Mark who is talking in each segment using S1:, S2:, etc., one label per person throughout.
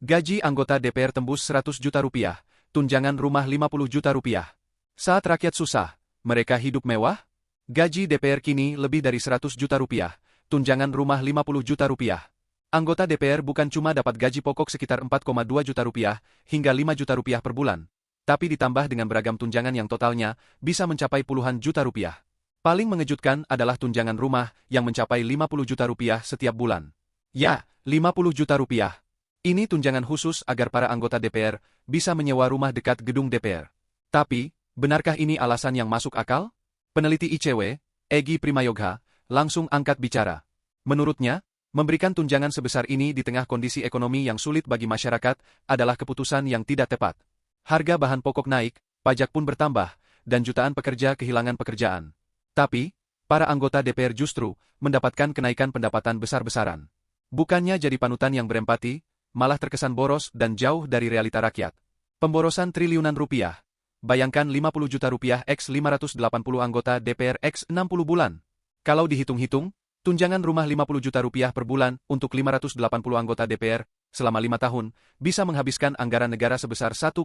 S1: Gaji anggota DPR tembus 100 juta rupiah, tunjangan rumah 50 juta rupiah. Saat rakyat susah, mereka hidup mewah? Gaji DPR kini lebih dari 100 juta rupiah, tunjangan rumah 50 juta rupiah. Anggota DPR bukan cuma dapat gaji pokok sekitar 4,2 juta rupiah hingga 5 juta rupiah per bulan, tapi ditambah dengan beragam tunjangan yang totalnya bisa mencapai puluhan juta rupiah. Paling mengejutkan adalah tunjangan rumah yang mencapai 50 juta rupiah setiap bulan. Ya, 50 juta rupiah. Ini tunjangan khusus agar para anggota DPR bisa menyewa rumah dekat gedung DPR. Tapi, benarkah ini alasan yang masuk akal? Peneliti ICW, Egy Primayogha, langsung angkat bicara. Menurutnya, memberikan tunjangan sebesar ini di tengah kondisi ekonomi yang sulit bagi masyarakat adalah keputusan yang tidak tepat. Harga bahan pokok naik, pajak pun bertambah, dan jutaan pekerja kehilangan pekerjaan. Tapi, para anggota DPR justru mendapatkan kenaikan pendapatan besar-besaran. Bukannya jadi panutan yang berempati, malah terkesan boros dan jauh dari realita rakyat. Pemborosan triliunan rupiah. Bayangkan 50 juta rupiah x 580 anggota DPR x 60 bulan. Kalau dihitung-hitung, tunjangan rumah 50 juta rupiah per bulan untuk 580 anggota DPR selama 5 tahun bisa menghabiskan anggaran negara sebesar 1,74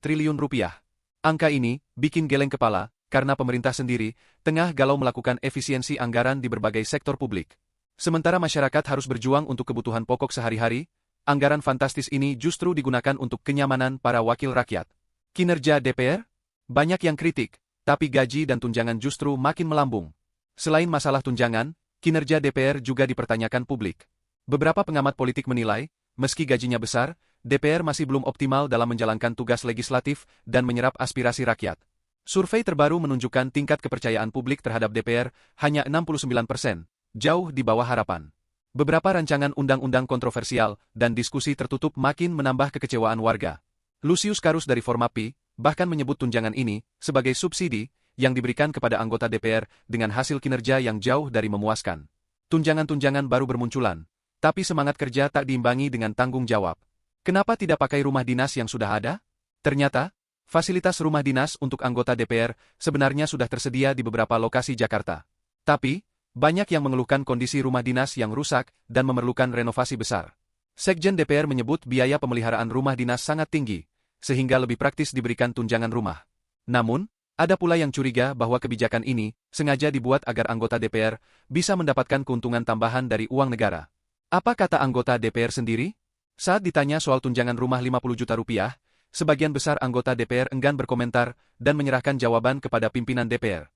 S1: triliun rupiah. Angka ini bikin geleng kepala karena pemerintah sendiri tengah galau melakukan efisiensi anggaran di berbagai sektor publik. Sementara masyarakat harus berjuang untuk kebutuhan pokok sehari-hari, anggaran fantastis ini justru digunakan untuk kenyamanan para wakil rakyat. Kinerja DPR? Banyak yang kritik, tapi gaji dan tunjangan justru makin melambung. Selain masalah tunjangan, kinerja DPR juga dipertanyakan publik. Beberapa pengamat politik menilai, meski gajinya besar, DPR masih belum optimal dalam menjalankan tugas legislatif dan menyerap aspirasi rakyat. Survei terbaru menunjukkan tingkat kepercayaan publik terhadap DPR hanya 69%, jauh di bawah harapan. Beberapa rancangan undang-undang kontroversial dan diskusi tertutup makin menambah kekecewaan warga. Lucius Karus dari Formapi bahkan menyebut tunjangan ini sebagai subsidi yang diberikan kepada anggota DPR dengan hasil kinerja yang jauh dari memuaskan. Tunjangan-tunjangan baru bermunculan, tapi semangat kerja tak diimbangi dengan tanggung jawab. Kenapa tidak pakai rumah dinas yang sudah ada? Ternyata, fasilitas rumah dinas untuk anggota DPR sebenarnya sudah tersedia di beberapa lokasi Jakarta. Tapi, banyak yang mengeluhkan kondisi rumah dinas yang rusak dan memerlukan renovasi besar. Sekjen DPR menyebut biaya pemeliharaan rumah dinas sangat tinggi, sehingga lebih praktis diberikan tunjangan rumah. Namun, ada pula yang curiga bahwa kebijakan ini sengaja dibuat agar anggota DPR bisa mendapatkan keuntungan tambahan dari uang negara. Apa kata anggota DPR sendiri? Saat ditanya soal tunjangan rumah 50 juta rupiah, sebagian besar anggota DPR enggan berkomentar dan menyerahkan jawaban kepada pimpinan DPR.